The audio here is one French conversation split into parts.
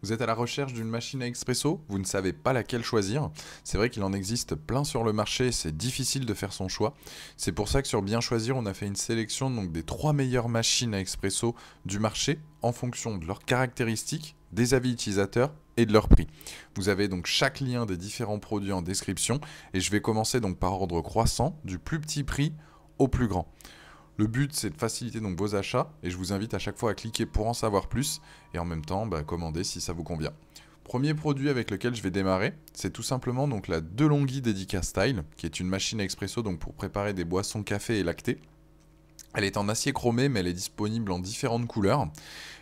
Vous êtes à la recherche d'une machine à expresso, vous ne savez pas laquelle choisir. C'est vrai qu'il en existe plein sur le marché, c'est difficile de faire son choix. C'est pour ça que sur Bien Choisir, on a fait une sélection donc, des 3 meilleures machines à expresso du marché en fonction de leurs caractéristiques, des avis utilisateurs et de leur prix. Vous avez donc chaque lien des différents produits en description et je vais commencer donc par ordre croissant, du plus petit prix au plus grand. Le but, c'est de faciliter donc vos achats et je vous invite à chaque fois à cliquer pour en savoir plus et en même temps, commander si ça vous convient. Premier produit avec lequel je vais démarrer, c'est tout simplement donc la DeLonghi Dedica Style, qui est une machine à expresso donc pour préparer des boissons café et lactées. Elle est en acier chromé, mais elle est disponible en différentes couleurs.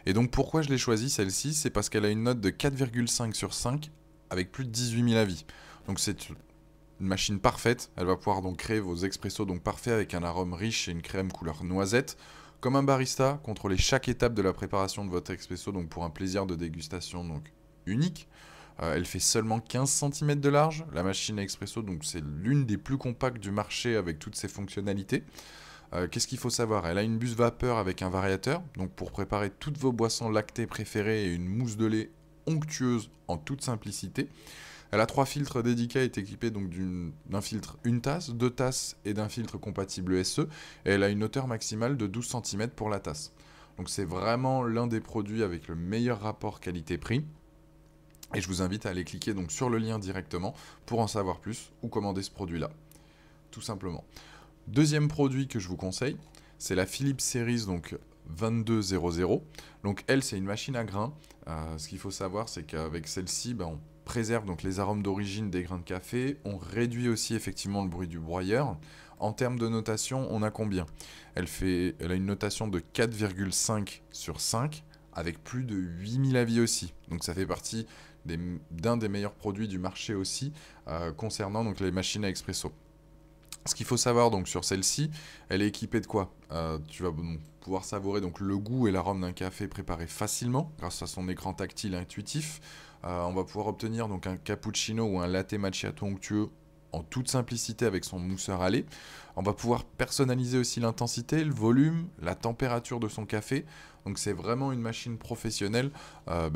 Et donc pourquoi je l'ai choisie celle-ci, c'est parce qu'elle a une note de 4,5 sur 5 avec plus de 18 000 avis. Donc c'est une machine parfaite, elle va pouvoir donc créer vos expressos donc parfaits avec un arôme riche et une crème couleur noisette. Comme un barista, contrôlez chaque étape de la préparation de votre expresso donc pour un plaisir de dégustation donc unique. Elle fait seulement 15 cm de large. La machine à expresso donc c'est l'une des plus compactes du marché avec toutes ses fonctionnalités. Qu'est-ce qu'il faut savoir? Elle a une buse vapeur avec un variateur, donc pour préparer toutes vos boissons lactées préférées et une mousse de lait onctueuse en toute simplicité. Elle a 3 filtres dédiés et est équipée donc d'un filtre une tasse, 2 tasses et d'un filtre compatible SE. Et elle a une hauteur maximale de 12 cm pour la tasse. Donc c'est vraiment l'un des produits avec le meilleur rapport qualité-prix. Et je vous invite à aller cliquer donc sur le lien directement pour en savoir plus ou commander ce produit-là. Tout simplement. Deuxième produit que je vous conseille, c'est la Philips Series donc 2200. Donc elle, c'est une machine à grains. Ce qu'il faut savoir, c'est qu'avec celle-ci, on préserve donc les arômes d'origine des grains de café. On réduit aussi effectivement le bruit du broyeur. En termes de notation, on a combien? Elle a une notation de 4,5 sur 5 avec plus de 8000 avis aussi. Donc ça fait partie d'un des meilleurs produits du marché aussi concernant donc les machines à expresso. Ce qu'il faut savoir donc sur celle-ci, elle est équipée de quoi? Tu vas donc pouvoir savourer donc le goût et l'arôme d'un café préparé facilement grâce à son écran tactile intuitif. On va pouvoir obtenir donc un cappuccino ou un latte macchiato onctueux en toute simplicité avec son mousseur à lait. On va pouvoir personnaliser aussi l'intensité, le volume, la température de son café. Donc c'est vraiment une machine professionnelle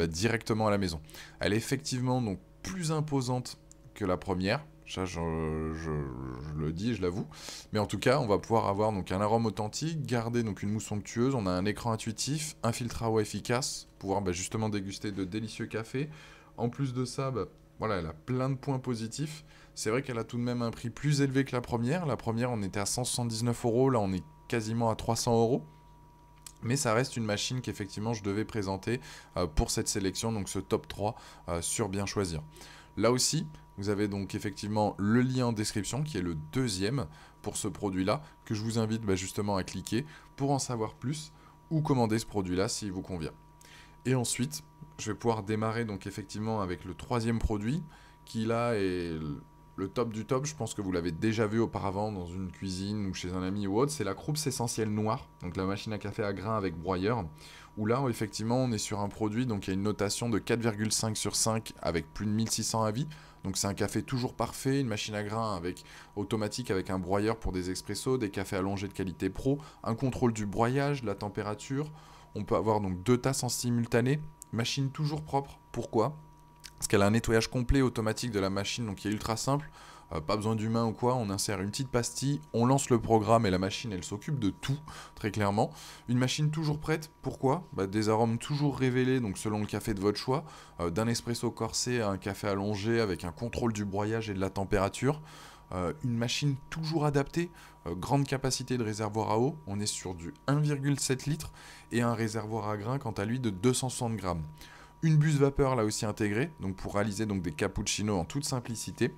directement à la maison. Elle est effectivement donc plus imposante que la première. Ça, je le dis, je l'avoue. Mais en tout cas, on va pouvoir avoir donc un arôme authentique, garder donc une mousse onctueuse. On a un écran intuitif, un filtre à eau efficace, pouvoir justement déguster de délicieux cafés. En plus de ça, voilà, elle a plein de points positifs. C'est vrai qu'elle a tout de même un prix plus élevé que la première. La première, on était à 179 euros. Là, on est quasiment à 300 euros. Mais ça reste une machine qu'effectivement je devais présenter pour cette sélection, donc ce top 3 sur Bien Choisir. Là aussi, vous avez donc effectivement le lien en description qui est le deuxième pour ce produit-là, que je vous invite justement à cliquer pour en savoir plus ou commander ce produit-là s'il vous convient. Et ensuite, je vais pouvoir démarrer donc effectivement avec le troisième produit qui là est le top du top. Je pense que vous l'avez déjà vu auparavant dans une cuisine ou chez un ami ou autre. C'est la Krups Essentielle Noire, donc la machine à café à grains avec broyeur. Où là, effectivement, on est sur un produit, donc il y a une notation de 4,5 sur 5 avec plus de 1600 avis. Donc c'est un café toujours parfait, une machine à grains automatique avec un broyeur pour des expressos, des cafés allongés de qualité pro, un contrôle du broyage, de la température. On peut avoir donc 2 tasses en simultané, machine toujours propre. Pourquoi? Parce qu'elle a un nettoyage complet automatique de la machine, donc qui est ultra simple. Pas besoin d'humain ou quoi, on insère une petite pastille, on lance le programme et la machine elle s'occupe de tout, très clairement. Une machine toujours prête, pourquoi? Des arômes toujours révélés, donc selon le café de votre choix, d'un espresso corsé à un café allongé avec un contrôle du broyage et de la température. Une machine toujours adaptée, grande capacité de réservoir à eau, on est sur du 1,7 litres et un réservoir à grains quant à lui de 260 grammes. Une buse vapeur là aussi intégrée, donc pour réaliser donc des cappuccinos en toute simplicité.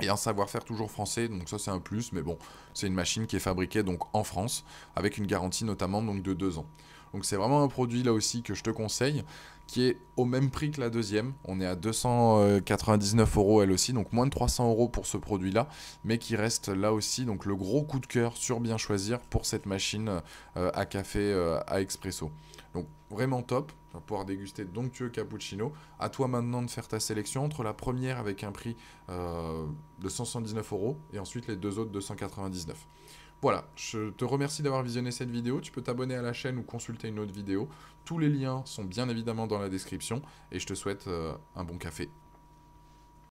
Et un savoir-faire toujours français, donc ça c'est un plus, mais bon, c'est une machine qui est fabriquée donc en France, avec une garantie notamment donc de 2 ans. Donc c'est vraiment un produit là aussi que je te conseille, qui est au même prix que la deuxième. On est à 299 euros elle aussi, donc moins de 300 euros pour ce produit-là, mais qui reste là aussi donc le gros coup de cœur sur Bien Choisir pour cette machine à café à expresso. Donc vraiment top, tu vas pouvoir déguster d'onctueux cappuccino. À toi maintenant de faire ta sélection entre la première avec un prix de 179 euros et ensuite les deux autres de 199. Voilà, je te remercie d'avoir visionné cette vidéo. Tu peux t'abonner à la chaîne ou consulter une autre vidéo. Tous les liens sont bien évidemment dans la description et je te souhaite un bon café.